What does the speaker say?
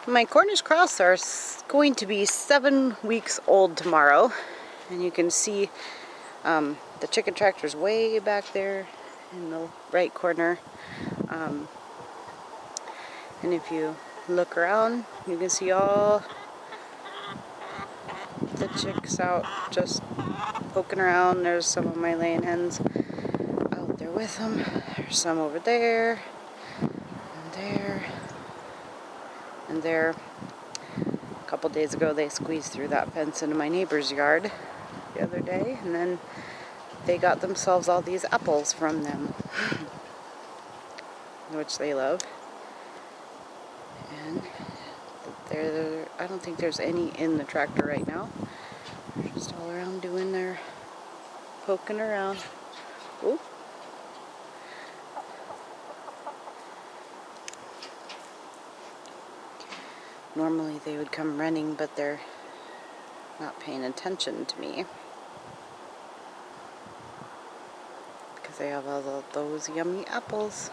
My Cornish cross are going to be 7 weeks old tomorrow, and you can see the chicken tractor's way back there in the right corner. And if you look around, you can see all the chicks out just poking around. There's some of my laying hens out there with them. There's some over there, and there, and there. A couple days ago they squeezed through that fence into my neighbor's yard the other day, and then they got themselves all these apples from them, which they love. And I don't think there's any in the tractor right now. They're just all around doing their poking around. Ooh. Normally they would come running, but they're not paying attention to me because they have all those yummy apples.